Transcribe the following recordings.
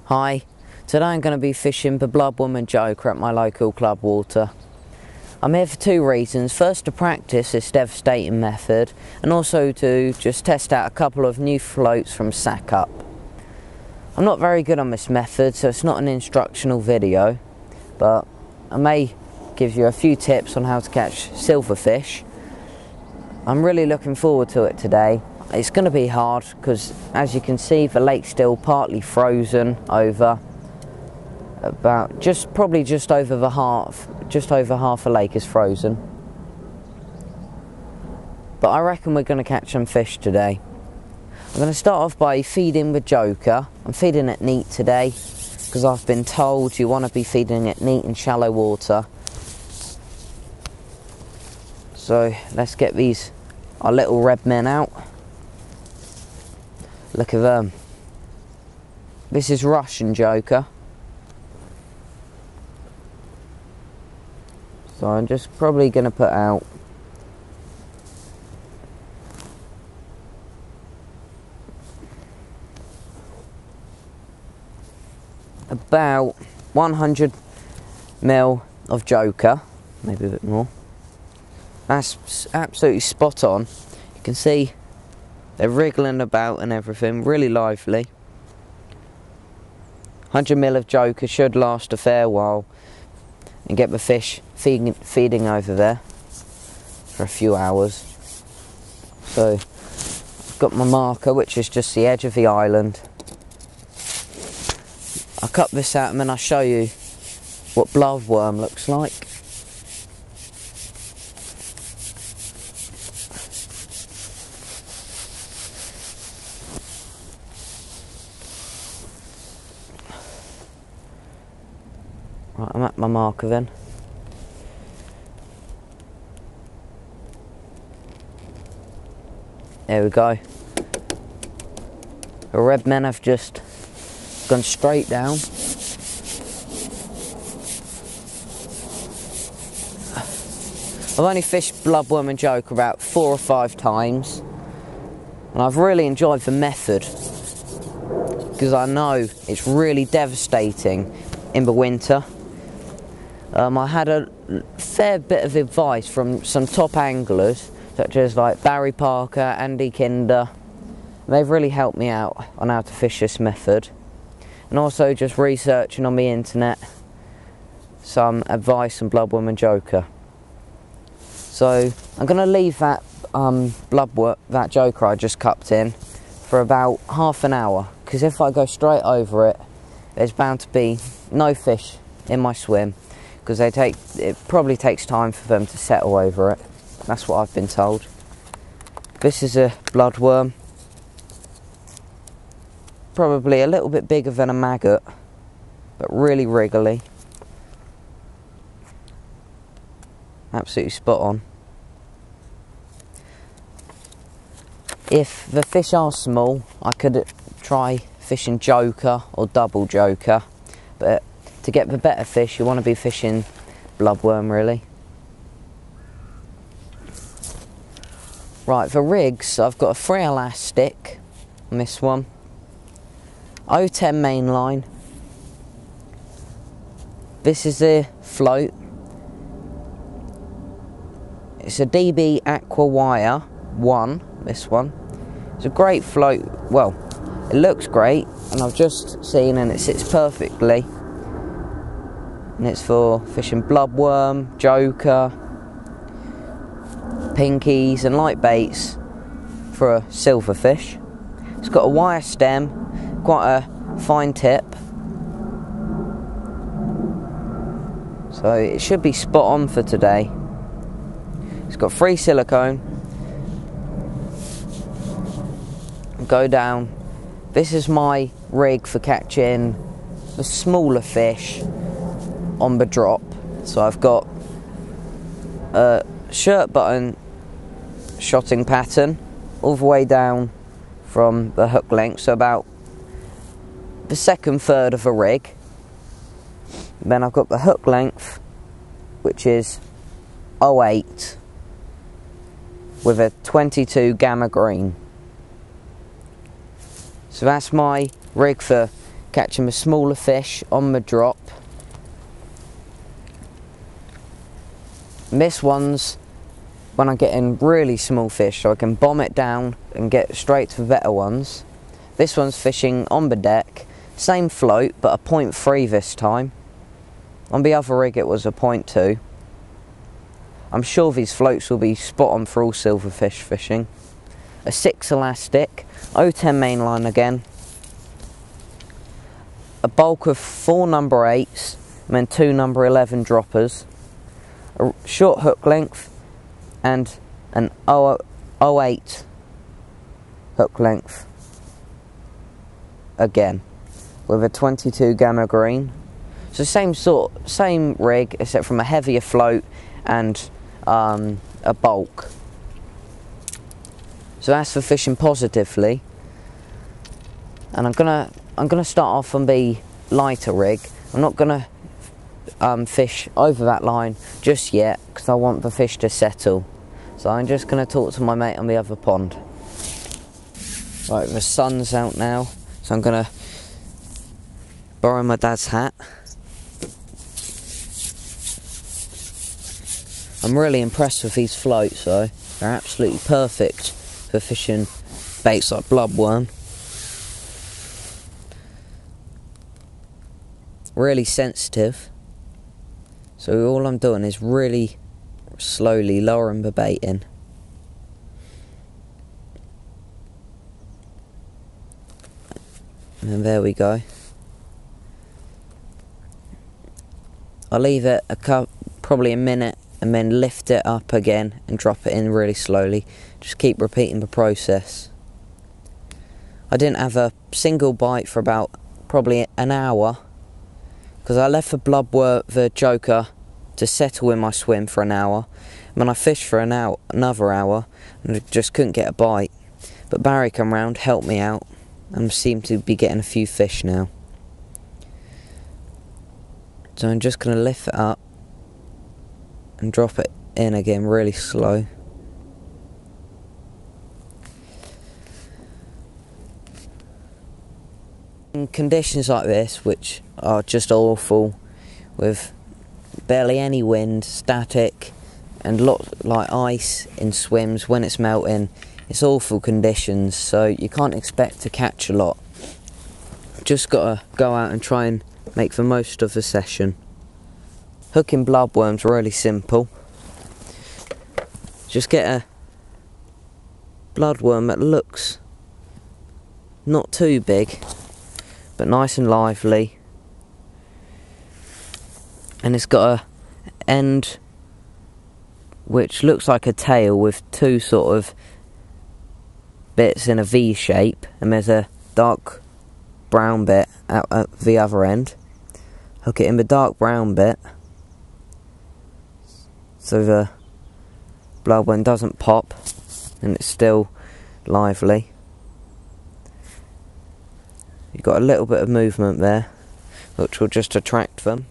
Hi, today I'm going to be fishing for Bloodworm and Joker at my local club water. I'm here for two reasons. First, to practice this devastating method, and also to just test out a couple of new floats from Sack Up. I'm not very good on this method, so it's not an instructional video, but I may give you a few tips on how to catch silverfish. I'm really looking forward to it today. It's going to be hard because, as you can see, the lake's still partly frozen over. Probably just over half the lake is frozen. But I reckon we're going to catch some fish today. I'm going to start off by feeding the Joker. I'm feeding it neat today because I've been told you want to be feeding it neat in shallow water. So let's get our little red men out. Look at them. This is Russian Joker. So I'm just probably going to put out about 100 ml of Joker, maybe a bit more. That's absolutely spot on. You can see they're wriggling about and everything, really lively. 100 ml of Joker should last a fair while and get the fish feeding over there for a few hours. So I've got my marker, which is just the edge of the island. I'll cut this out and then I'll show you what bloodworm looks like. Right, I'm at my marker then. There we go. The red men have just gone straight down. I've only fished Bloodworm and Joker about 4 or 5 times, and I've really enjoyed the method because I know it's really devastating in the winter. I had a fair bit of advice from some top anglers, such as like Barry Parker, Andy Kinder. They've really helped me out on how to fish this method, and also just researching on the internet some advice on Bloodworm and Joker. So I'm going to leave that that Joker I just cupped in for about half an hour, because if I go straight over it, there's bound to be no fish in my swim, because it probably takes time for them to settle over it. That's what I've been told. This is a bloodworm, probably a little bit bigger than a maggot, but really wriggly. Absolutely spot on. If the fish are small, I could try fishing Joker or double Joker, but to get the better fish, you want to be fishing bloodworm, really. Right, for rigs, I've got a 3 elastic on this one, 010 main line. This is the float. It's a DB Aqua Wire 1, this one. It's a great float. Well, it looks great, and I've just seen, and it sits perfectly. And it's for fishing bloodworm, Joker, pinkies and light baits for a silverfish. It's got a wire stem, quite a fine tip, so it should be spot on for today. It's got 3 silicone. Go down. This is my rig for catching the smaller fish on the drop. So I've got a shirt button shotting pattern all the way down from the hook length, so about the second third of a rig. Then I've got the hook length, which is 0.8 with a 22 gamma green. So that's my rig for catching the smaller fish on the drop. This one's when I'm getting really small fish, so I can bomb it down and get straight to the better ones. This one's fishing on the deck, same float but a 0.3 this time. On the other rig it was a 0.2. I'm sure these floats will be spot on for all silverfish fishing. A 6 elastic, 010 mainline again. A bulk of 4 number 8s and then 2 number 11 droppers. A short hook length and an 08 hook length again with a 22 gamma green. So same rig except from a heavier float and a bulk. So that's for fishing positively. And I'm gonna start off on the lighter rig. I'm not gonna fish over that line just yet because I want the fish to settle. So I'm just going to talk to my mate on the other pond. Right, the sun's out now, so I'm going to borrow my dad's hat. I'm really impressed with these floats though. They're absolutely perfect for fishing baits like bloodworm. Really sensitive. So all I'm doing is really slowly lowering the bait in. And there we go. I'll leave it probably a minute and then lift it up again and drop it in really slowly. Just keep repeating the process. I didn't have a single bite for about probably an hour because I left the Joker to settle in my swim for an hour. And then I fished for another hour and I just couldn't get a bite. But Barry come round, helped me out, and seemed to be getting a few fish now. So I'm just going to lift it up and drop it in again really slow. In conditions like this, which are just awful, with barely any wind, static, and lots like ice in swims when it's melting, it's awful conditions, so you can't expect to catch a lot. Just gotta go out and try and make the most of the session. Hooking bloodworm's really simple. Just get a bloodworm that looks not too big, but nice and lively. And it's got a end which looks like a tail with two sort of bits in a V shape, and there's a dark brown bit out at the other end. Hook it in the dark brown bit so the bloodworm doesn't pop and it's still lively. You've got a little bit of movement there which will just attract them.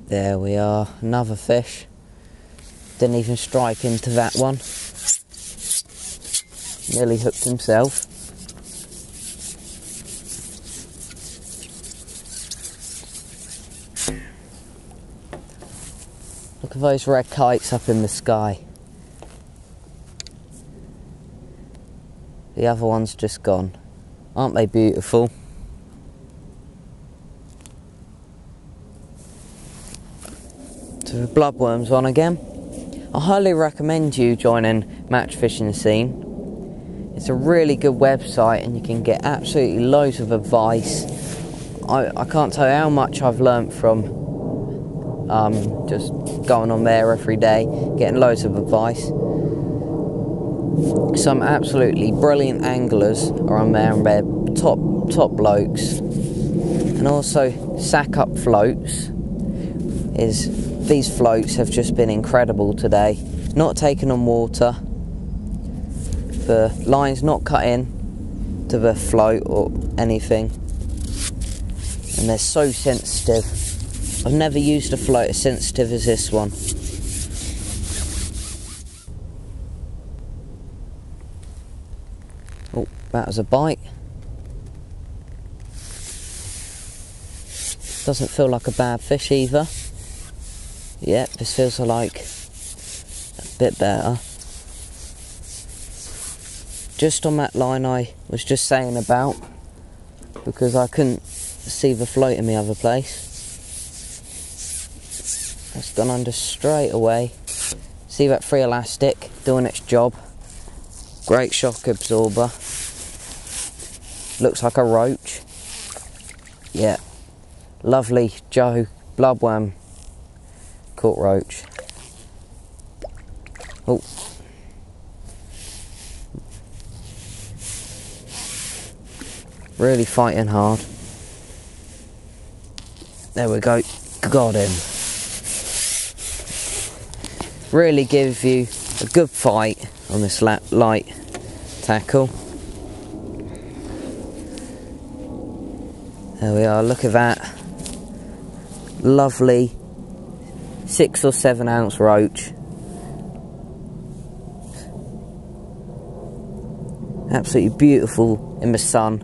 There we are, another fish. Didn't even strike into that one. Nearly hooked himself. Look at those red kites up in the sky. The other one's just gone. Aren't they beautiful? So the bloodworm's on again. I highly recommend you joining Match Fishing Scene. It's a really good website and you can get absolutely loads of advice. I can't tell you how much I've learnt from just going on there every day, getting loads of advice. Some absolutely brilliant anglers are on there and they're top blokes. And also Sack Up Floats these floats have just been incredible today. Not taking on water. The line's not cut in to the float or anything. And they're so sensitive. I've never used a float as sensitive as this one. Oh, that was a bite. Doesn't feel like a bad fish either. Yep, this feels like a bit better. Just on that line I was just saying about, because I couldn't see the float in the other place. It's gone under straight away. See that free elastic doing its job. Great shock absorber. Looks like a roach. Yeah. Lovely Joe bloodworm caught roach. Oh. Really fighting hard. There we go. Got him. Really gives you a good fight on this light tackle. There we are, look at that. Lovely 6 or 7 ounce roach. Absolutely beautiful in the sun.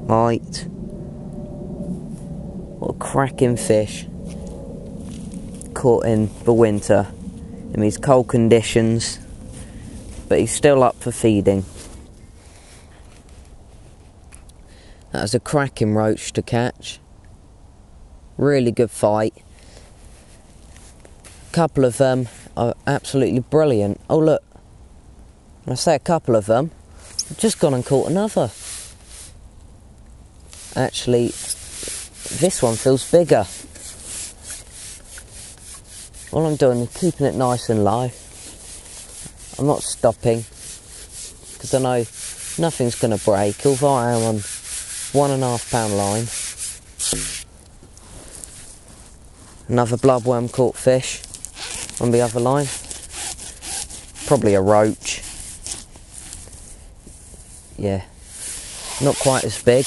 Light. What a cracking fish. Caught in the winter in these cold conditions, but he's still up for feeding. That was a cracking roach to catch. Really good fight. A couple of them are absolutely brilliant. Oh look, when I say a couple of them, I've just gone and caught another. Actually, this one feels bigger. All I'm doing is keeping it nice and low. I'm not stopping, because I know nothing's going to break, although I am on 1.5 pound line. Another bloodworm caught fish on the other line. Probably a roach. Yeah, not quite as big.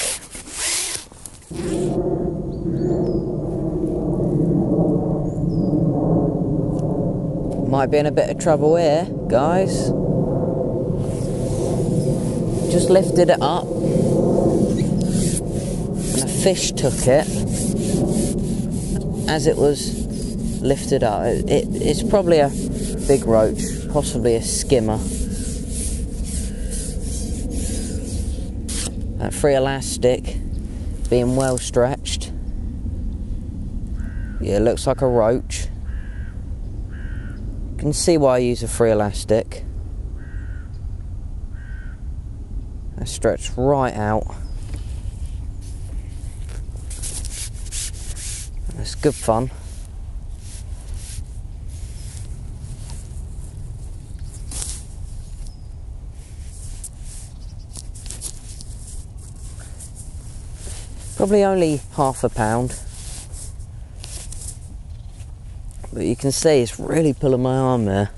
Might be in a bit of trouble here, guys. Just lifted it up and a fish took it as it was lifted up. It's probably a big roach, possibly a skimmer. That free elastic being well stretched. Yeah, it looks like a roach. You can see why I use a free elastic. I stretch right out. It's good fun. Probably only £0.5 pound. But you can see it's really pulling my arm there.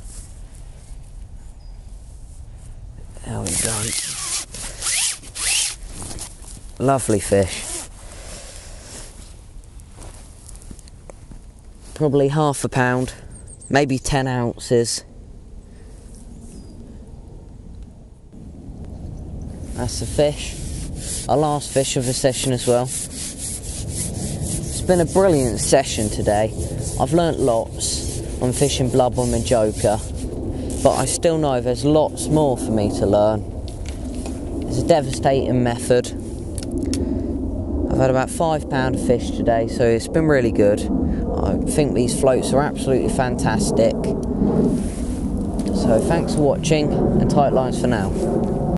There we go. Lovely fish. Probably £0.5 pound, maybe 10 ounces. That's the fish. Our last fish of the session as well. It's been a brilliant session today. I've learnt lots on fishing Bloodworm and Joker, but I still know there's lots more for me to learn. It's a devastating method. I've had about £5 of fish today, so it's been really good. I think these floats are absolutely fantastic. So thanks for watching, and tight lines for now.